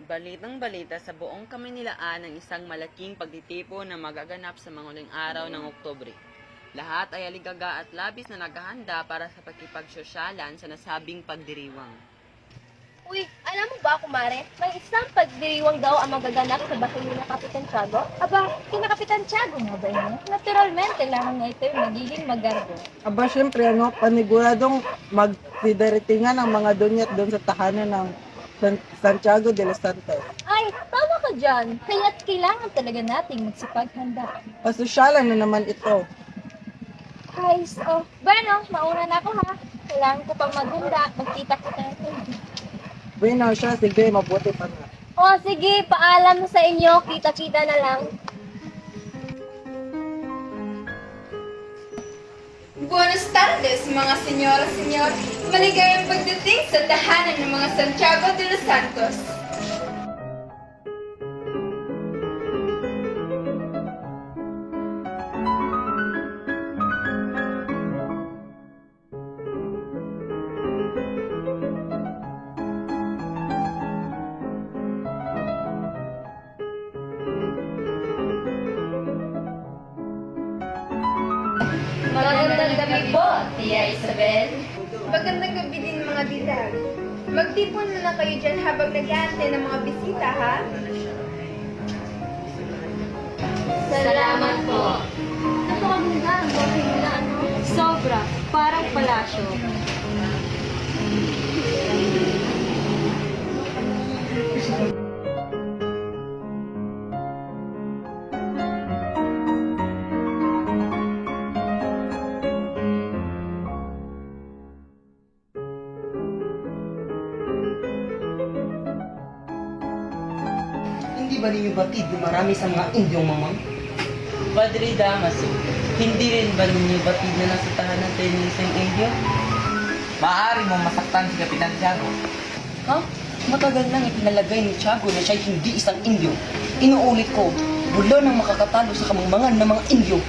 Balitang-balita sa buong Kamaynilaan ang isang malaking pagtitipon na magaganap sa mga huling araw ng Oktubre. Lahat ay aligaga at labis na naghahanda para sa pakipagsosyalan sa nasabing pagdiriwang. Uy, alam mo ba, kumare? May isang pagdiriwang daw ang magaganap sa batilyo ng Kapitan Tiago. Aba, kina Kapitan Tiago nga ba yun? Naturalmente, lamang na ito yung magiging magarbo. Aba, syempre, paniguradong magdidaratingan ang mga dunyat doon sa tahanan ng Santiago de los Santos. Ay, tama ka dyan. Kaya't kailangan talaga nating magsipaghanda. Pasosyalan na naman ito. Ay, so, bueno, mauna na ako ha. Kailangan ko pang maghanda. Magkita-kita na ito. Bueno, siya, sige, mabuti pa nga. O, sige, paalam na sa inyo. Kita-kita na lang. Buenas tardes, mga senyora, senyor. Maligayang pagdating sa tahanan ng mga Santiago de los Santos. Magandang gabi po, Tia Isabel. Magandang gabi din, mga dilag. Magtipon na lang kayo dyan habang nag-aantay ng mga bisita, ha? Salamat po. Napakaganda ang bahay nila, ano? Sobra. Parang palasyo. Hindi ba ninyo batid na marami sa mga Indyong mamang? Padre Damaso, hindi rin ba ninyo batid na nasa tahanan tayo ng isang Indio? Maaari mong masaktan si Kapitan Tiago. Ha? Matagal nang ipinalagay ni Tiago na siya'y hindi isang Indyo. Inuulit ko, wala nang makakatalo sa kamangmangan ng mga Indyo.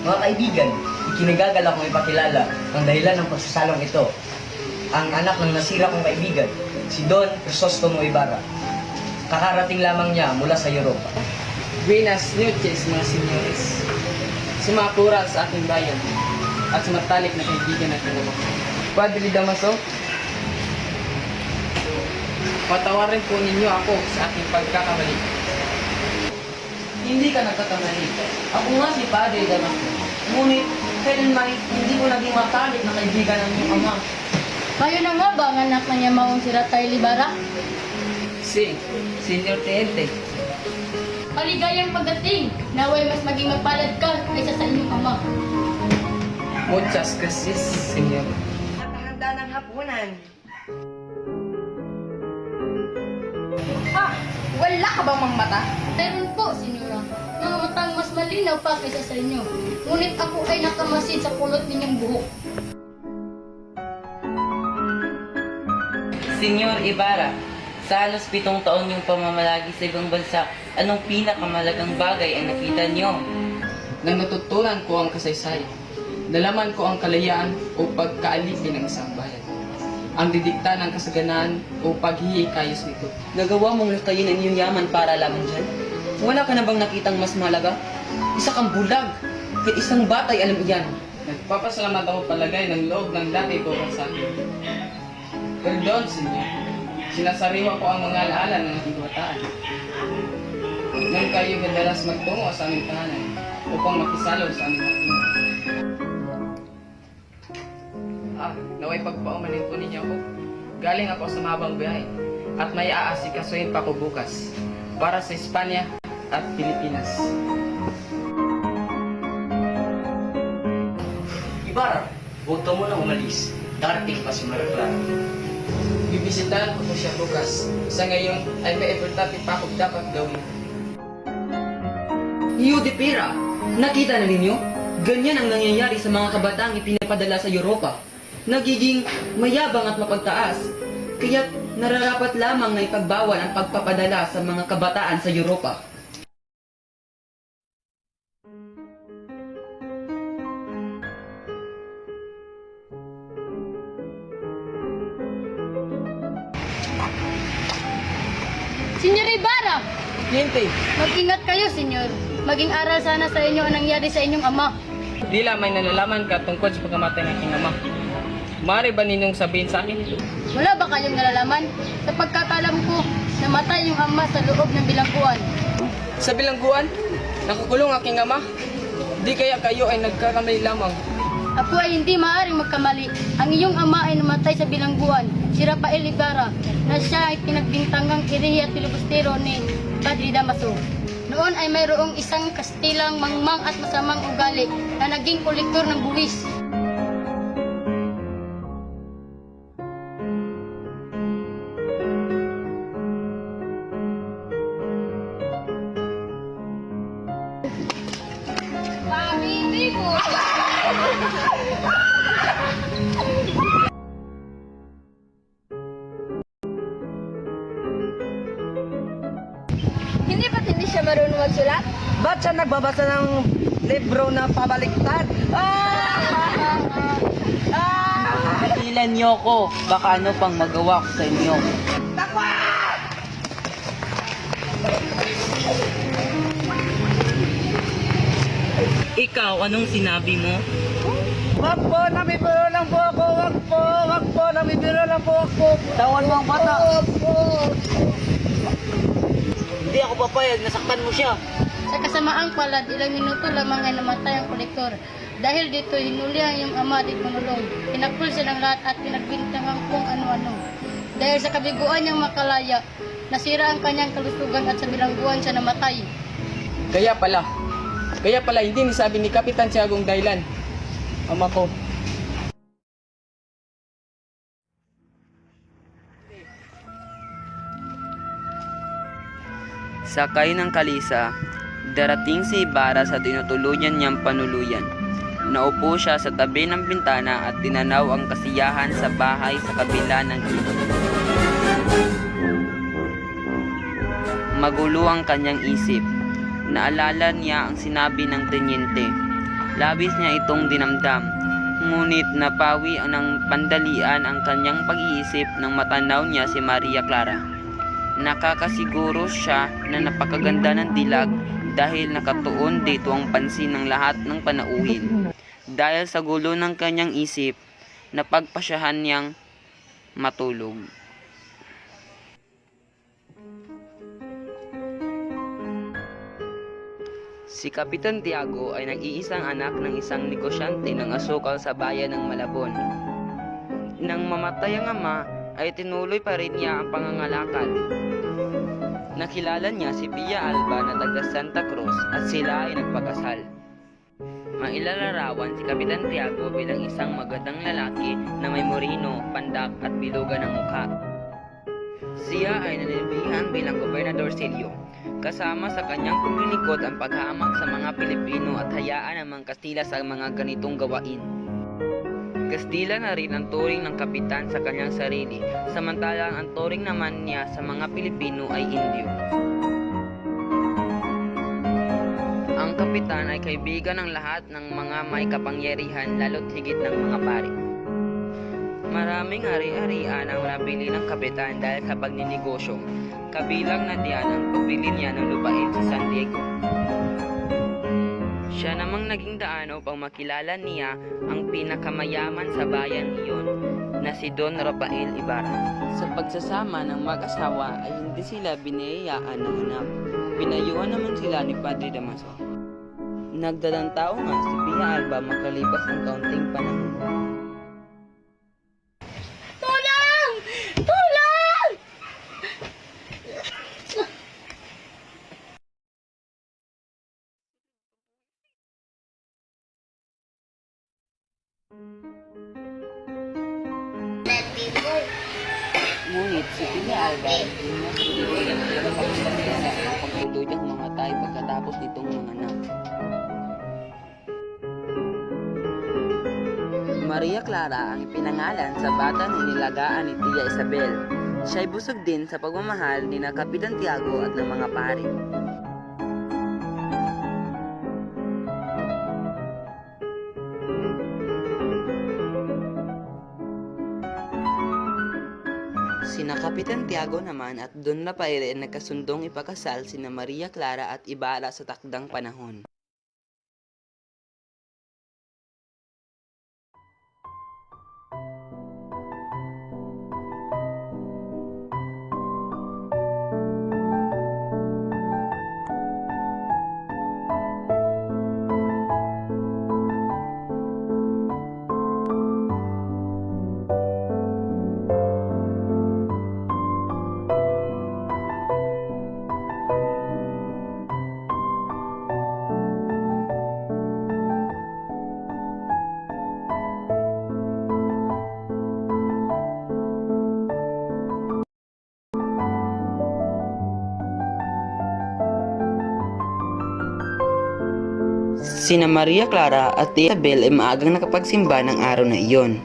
Mga kaibigan, ikinagagalak kong ipakilala ang dahilan ng pagsasalong ito. Ang anak ng nasira kong kaibigan, si Don Crisostomo Ibarra. Kakarating lamang niya mula sa Europa. Buenas noches, mga senyores. Sumakural sa aking bayan at sumatalik na kaibigan at tulong. Padre Damaso, patawarin po ninyo ako sa aking pagkakamali. Hindi ka nagkakamali. Ako nga si Padre Damaso. Ngunit, kailanman hindi ko naging matalik na kaibigan ng iyong ama. Kayo na nga ba ang anak na niya maong si Ratay Libara? Si, Senyor Tente. Maligayang pagdating. Naway mas maging mapalad ka kaysa sa inyong ama. Muchas gracias, Senyor. Nakahanda ng hapunan. Ha? Wala ka bang mga mata? Meron po, senyora. Mga matang mas malinaw pa kaysa sa inyo. Ngunit ako ay nakamasid sa kulot ninyong buhok. Senyor Ibarra, sa halos 7 taon yung pamamalagi sa ibang bansa, anong pinakamalagang bagay ang nakita niyo? Nang natutunan ko ang kasaysayan, nalaman ko ang kalayaan o pagkaalipin ng isang bayan, ang didikta ng kasaganaan o paghihikayos nito. Nagawa mong lutayin ang iyong yaman para lamang dyan? Wala ka na bang nakitang mas mahalaga? Isa kang bulag. Kahit isang batay alam iyan. Nagpapasalamat ako palagay ng loob ng dati ko sa akin. Perdon, Senyor. Sinasariwa ko ang mga alaala ng aking kabataan. Nang kayo madalas magtungo sa aming tahanan upang makisalaw sa aming hapunan. Naway pagpaumanin po ninyo ako. Galing ako sa mahabang biyahe at may aasikasuhin pa ko bukas para sa Espanya at Pilipinas. Ibarra, huwag ka muna umalis. Darating pa si Maraclara. Bibisitahan ko po siya bukas. Sa ngayon ay may importante pa akong dapat gawin. Hiyo de Pera, nakita na ninyo? Ganyan ang nangyayari sa mga kabataang ipinapadala sa Europa. Nagiging mayabang at mapagtaas. Kaya nararapat lamang na ipagbawal ang pagpapadala sa mga kabataan sa Europa. kliyente. Mag-ingat kayo, senyor. Maging aral sana sa inyo ang nangyari sa inyong ama. Dila may nalalaman ka tungkol sa pagkamatay ng aking ama. Maaari ba ninyong sabihin sa akin? Wala ba kayong nalalaman? Sa pagkakalam ko, namatay yung ama sa loob ng bilangguan. Sa bilangguan, nakakulong aking ama. Di kaya kayo ay nagkakamali lamang. Ako ay hindi maaaring magkamali. Ang iyong ama ay namatay sa bilangguan, si Rafael Ibarra, na siya ay pinagbintangang irihi at filibustero ni Padre Damaso. Noon ay mayroong isang Kastilang mangmang at masamang ugali na naging kolektor ng buwis. Hindi ba't hindi siya marunong magsulat? Ba't siya nagbabasa ng libro na pabaliktad? Tigilan niyo ko, baka ano pang magawa ko sa inyo. Ikaw, anong sinabi mo? Wag po, namibiro lang po ako. Wag po, namibiro lang po ako. Tawan mo ang bata. Hindi ako papayag, nasaktan mo siya. Sa kasamaang palad, ilang minuto lamang ay namatay ang kolektor. Dahil dito, hinuli ang iyong ama at ikunulong. Pinakpul siya ng lahat at pinagbintangan kung ano-ano. Dahil sa kabiguan niyang makalaya, nasira ang kanyang kalusugan at sa bilangguan siya namatay. Kaya pala hindi nisabi ni Kapitan Tiagong dahilan. Ama ko. Sakay ng kalisa, darating si Ibarra sa tinutuluyan niyang panuluyan. Naupo siya sa tabi ng bintana at tinanaw ang kasiyahan sa bahay sa kabila ng ilog. Magulo ang kanyang isip. Naalala niya ang sinabi ng tenyente. Labis niya itong dinamdam. Ngunit napawi ng pandalian ang kanyang pag-iisip nang matanaw niya si Maria Clara. Nakakasiguro siya na napakaganda ng dilag dahil nakatuon dito ang pansin ng lahat ng panauhin. Dahil sa gulo ng kanyang isip, napagpasyahan niyang matulog. Si Kapitan Tiago ay nag-iisang anak ng isang negosyante ng asukal sa bayan ng Malabon. Nang mamatay ang ama, ay tinuloy pa rin niya ang pangangalakal. Nakilala niya si Pia Alba na taga Santa Cruz at sila ay nagpakasal. Mailalarawan si Kapitan Tiago bilang isang magandang lalaki na may morino, pandak at bilugan ng mukha. Siya ay nanilihan bilang Gobernador Silio. Kasama sa kanyang paglilingkod ang paghamak sa mga Pilipino at hayaan ang mga Kastila sa mga ganitong gawain. Kastila na rin ang turing ng kapitan sa kanyang sarili, samantalang ang turing naman niya sa mga Pilipino ay Indio. Ang kapitan ay kaibigan ng lahat ng mga may kapangyarihan, lalo't higit ng mga pari. Maraming ari-arian ang nabili ng kapitan dahil sa pagninegosyo. Kabilang na diyan ang pagbili niya ng lupain sa San Diego. Siya namang naging daan upang makilala niya ang pinakamayaman sa bayan iyon na si Don Rafael Ibarra. Sa pagsasama ng mag-asawa ay hindi sila biniyayaan ng anak. Pinayuhan naman sila ni Padre Damaso. Nagdalang tao nga si Pia Alba makalipas ng kaunting panahon. Ngunit si Pia Alba ay pinasulitin ng pagkakasala ang pagtutuyang mamatay pagkatapos nitong manganak. Maria Clara ang ipinangalan sa bata na inilagaan ni Tia Isabel. Siya ay busog din sa pagmamahal ni na Kapitan Tiago at ng mga pari. Sina Kapitan Tiago naman at Don Rafael ay nagkasundong ipakasal sina Maria Clara at Ibarra sa takdang panahon. Sina Maria Clara at Isabel ay maagang nakapagsimba ng araw na iyon.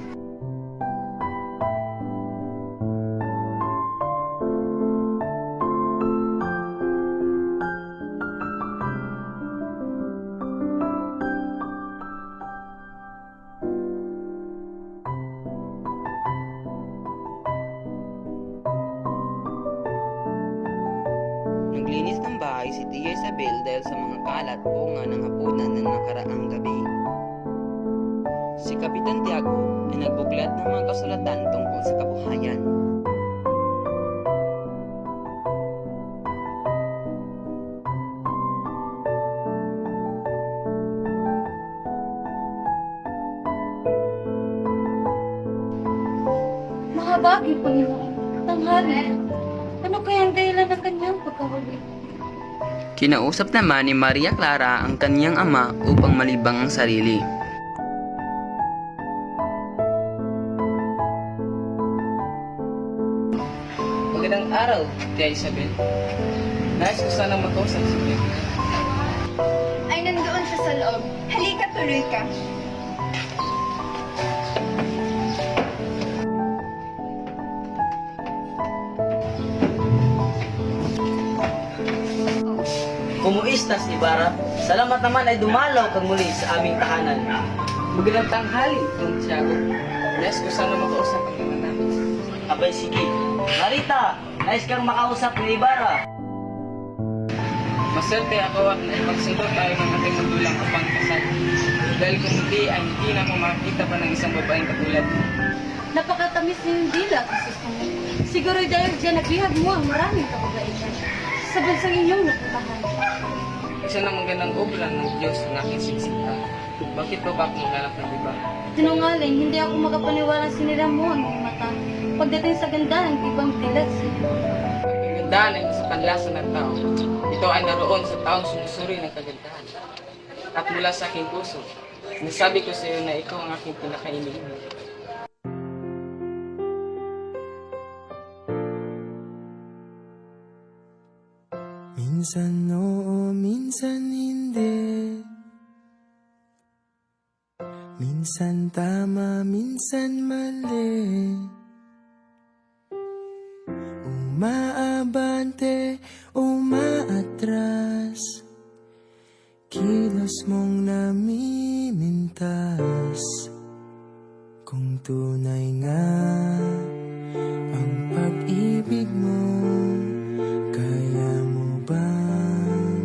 Naglinis ng bahay si Tia Isabel dahil sa mga kalat bunga ng hapunan na nakaraang gabi. Si Kapitan Tiago ay nagbuklat ng mga kasulatan tungkol sa kabuhayan. Mahabagi po niyo. Tanghali. Ano kaya ang dahilan ng kanyang pagkahuli? Kinausap naman ni Maria Clara ang kanyang ama upang malibang ang sarili. Magandang araw, Tia Isabel. Nais ko sana makausap si Tia. Ay nandoon siya sa loob. Halika, tuloy ka. Kumuistas, Ibarra? Salamat naman ay dumalaw kang muli sa aming tahanan. Magandang tanghali, Don Tiago. Nais ko sana makausap ang iyong anak. Abay, sige. Marita, nais kang makausap ni Ibarra. Maswerte ako at naipagsunod tayo ng ating magulang upang kasal. Dahil kung hindi, ay hindi na ako makakita pa ng isang babaeng katulad mo. Napakatamis ng dila, Sus ko. Siguro dahil dyan naglihag mo ang maraming kababaihan sa bansang inyong napuntahan. Isa na magandang obra ng Diyos ang aking sinisita. Bakit pa ba ako maghanap ng iba? Sinungaling, hindi ako makapaniwala sinira mo ang iyong mata. Pagdating sa ganda ng ibang dilat sa iyo. Ang kagandahan ay nasa panlasa ng tao. Ito ay naroon sa taong sumusuri ng kagandahan. At mula sa aking puso, sinasabi ko sa iyo na ikaw ang aking pinakainiibig. Minsan oo, minsan hindi. Minsan tama, minsan mali. Umaabante, umaatras. Kilos mong namimintas. Kung tunay nga ang pag-ibig mo, kaya mo bang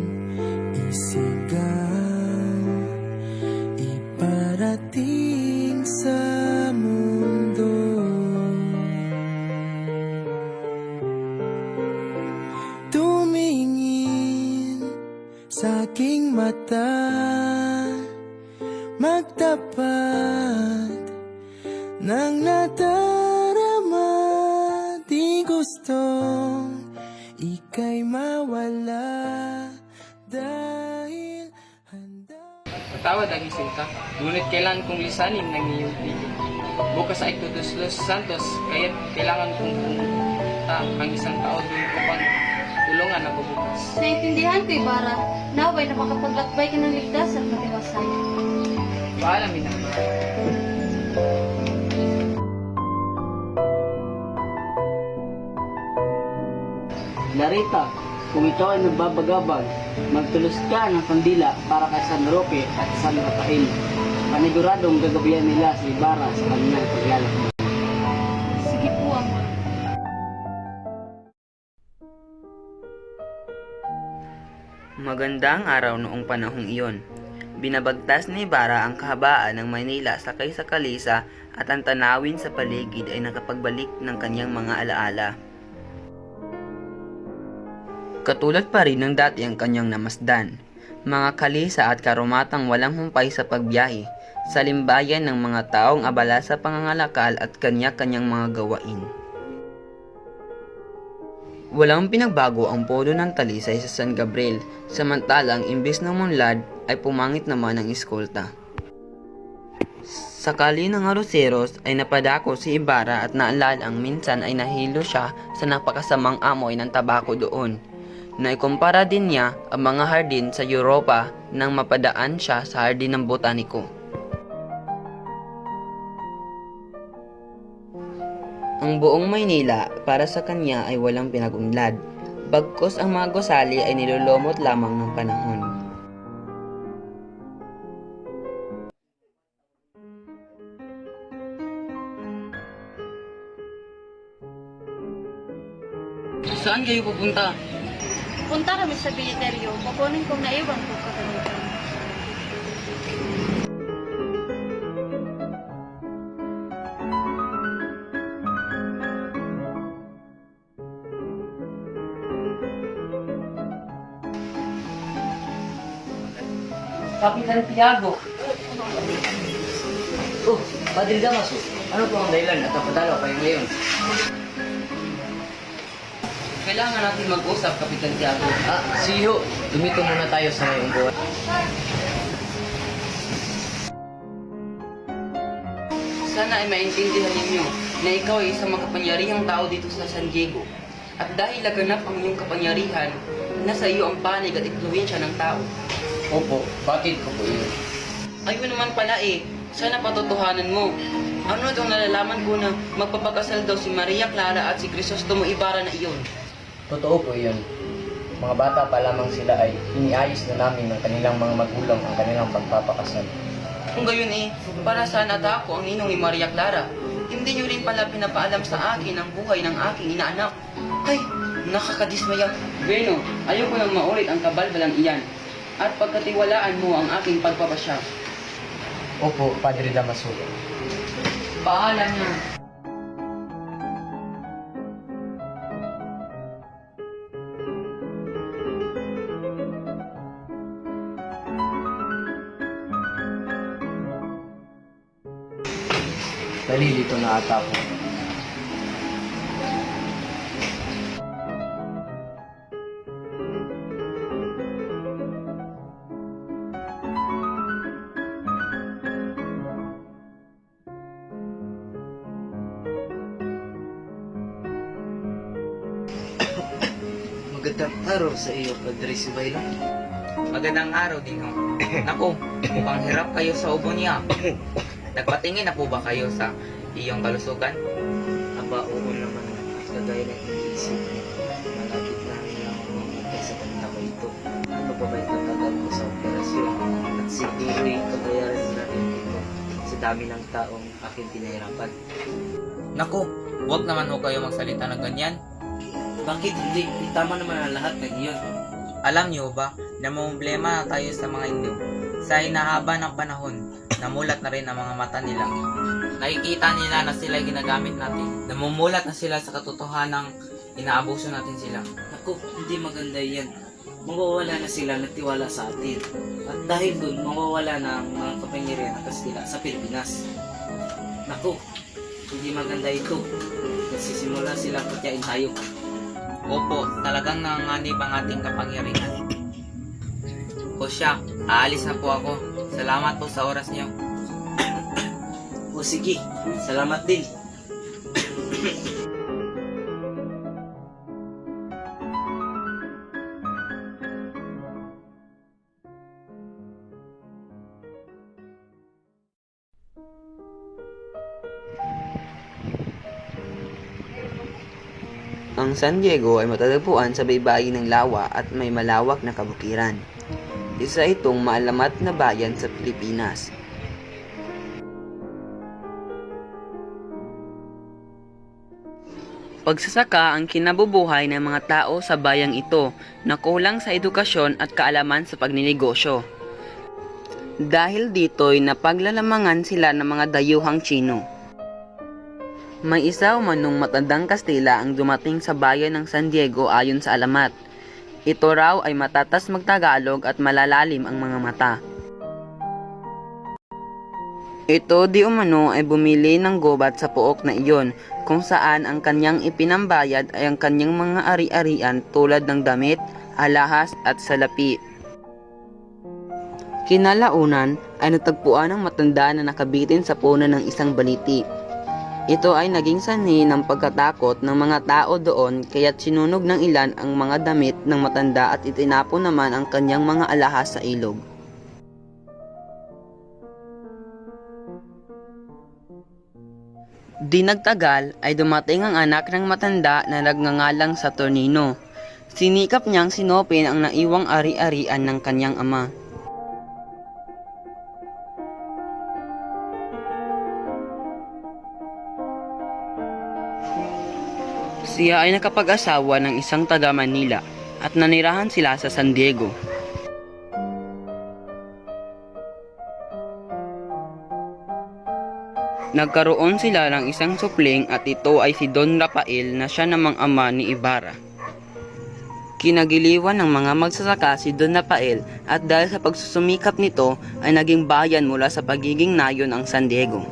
isigaw, iparating sa mundo? Tumingin sa aking mata, magtapat ng nadarama. Di gustong ika'y mawala dahil handa. Patawad ang isinta, ngunit kailangan kong lisanin ng iyong tigil. Bukas ay Todos Los Santos, kaya't kailangan kong pumunta ang isang tao doon upang tulungan ako bukas. Naintindihan ko, Ibarra. Naway na makapaglakbay ka ng ligtas at matiwasay. Paalam, ina. Larita, kung ikaw ay nagbabagabag, magtulos ka ng kandila para kay San Roque at San Rafael. Paniguradong gagabihan nila si Ibarra sa kanilang paglalakbay. Sige po, Ama. Magandang araw noong panahong iyon. Binabagtas ni Ibarra ang kahabaan ng Maynila sakay sa Kalisa at ang tanawin sa paligid ay nakapagbalik ng kanyang mga alaala. Katulad pa rin ng dati ang kanyang namasdan. Mga kalisa at karumatang walang humpay sa pagbiyahe, sa limbayan ng mga taong abala sa pangangalakal at kanya-kanyang mga gawain. Walang pinagbago ang podo ng Talisay sa San Gabriel, samantalang imbis na munlad ay pumangit naman ang eskolta. Sakali ng aroseros ay napadako si Ibarra at naalala ang minsan ay nahilo siya sa napakasamang amoy ng tabako doon. Naikumpara din niya ang mga hardin sa Europa nang mapadaan siya sa hardin ng botaniko. Ang buong Maynila para sa kanya ay walang pinagunlad, bagkus ang mga gusali ay nilulumot lamang ng panahon. Saan kayo pupunta? Punta kami sa biliteryo, kukunin kong naiwan ko kakalimutan. Kapitan Tiago. Oh, Padre Damaso. Ano po ang dahilan at napadalaw kayo ngayon? Kailangan natin mag-usap, Kapitan Tiago. Siho. Dumito muna tayo sa ngayong buwan. Sana ay maintindihan ninyo na ikaw ay isang makapangyarihang tao dito sa San Diego. At dahil laganap ang iyong kapangyarihan, nasa iyo ang panig at impluwensya ng tao. Opo, bakit ko po yun? Ayun naman pala sana patotohanan mo. Ano itong nalalaman ko na magpapakasal daw si Maria Clara at si Crisostomo Ibarra na iyon? Totoo po yun. Mga bata pa lamang sila ay iniayos na namin ng kanilang mga magulang ang kanilang pagpapakasal. Kung gayon para saan ata ako ang ninong ni Maria Clara? Hindi niyo rin pala pinapaalam sa akin ang buhay ng aking inaanak. Ay, nakakadismaya. Bueno, ayoko nang maulit ang kabalbalang iyan. At pagkatiwalaan mo ang aking pagpapasya. Opo, Padre Damaso. Paalam na. Nalilito na ata ako. Magandang araw sa iyo, Padre Sibayla. Magandang araw din ho. Naku, mukhang hirap kayo sa ubo niya. Nagpatingin na po ba kayo sa iyong kalusugan? Aba, oo naman. Kagaya ng iniisip niya. Malapit na lang ako mamatay sa kanila ko ito. Ano pa ba itatagal ko sa operasyon? At siguro'y kabayaran na rin ito sa dami ng taong aking pinahirapan. Naku, huwag naman ho kayo magsalita ng ganyan. Bakit hindi? Tama naman ang lahat ng iyon. Alam niyo ba na problema tayo sa mga Indio? Sa hinahaba ng panahon, namulat na rin ang mga mata nila. Nakikita nila na sila ginagamit natin. Namumulat na sila sa katotohanang inaabuso natin sila. Naku, hindi maganda yan. Mawawala na sila ng tiwala sa atin. At dahil doon, mawawala na ang mga kapangyarihan ng Kastila sa Pilipinas. Naku, hindi maganda ito. Nagsisimula silang pagkain tayo. Opo, talagang nanganganib ang ating kapangyarihan. O siya, aalis na po ako. Salamat po sa oras niyo. O sige, salamat din. Ang San Diego ay matatagpuan sa baybayin ng lawa at may malawak na kabukiran. Isa itong maalamat na bayan sa Pilipinas. pagsasaka ang kinabubuhay ng mga tao sa bayang ito na kulang sa edukasyon at kaalaman sa pagninegosyo. Dahil dito'y napaglalamangan sila ng mga dayuhang Tsino. May isa umanong matandang Kastila ang dumating sa bayan ng San Diego ayon sa alamat. Ito raw ay matatas magtagalog at malalalim ang mga mata. Ito di umano ay bumili ng gobat sa pook na iyon, kung saan ang kanyang ipinambayad ay ang kanyang mga ari-arian tulad ng damit, alahas at salapi. Kinalaunan ay natagpuan ng matanda na nakabitin sa puno ng isang baliti. Ito ay naging sanhi ng pagkatakot ng mga tao doon kaya't sinunog ng ilan ang mga damit ng matanda at itinapon naman ang kanyang mga alahas sa ilog. Di nagtagal ay dumating ang anak ng matanda na nagngangalang Saturnino. Sinikap niyang sinopin ang naiwang ari-arian ng kanyang ama. Siya ay nakapag-asawa ng isang taga Manila at nanirahan sila sa San Diego. Nagkaroon sila ng isang supling at ito ay si Don Rafael na siya namang ama ni Ibarra. Kinagiliwan ng mga magsasaka si Don Rafael at dahil sa pagsusumikap nito ay naging bayan mula sa pagiging nayon ang San Diego.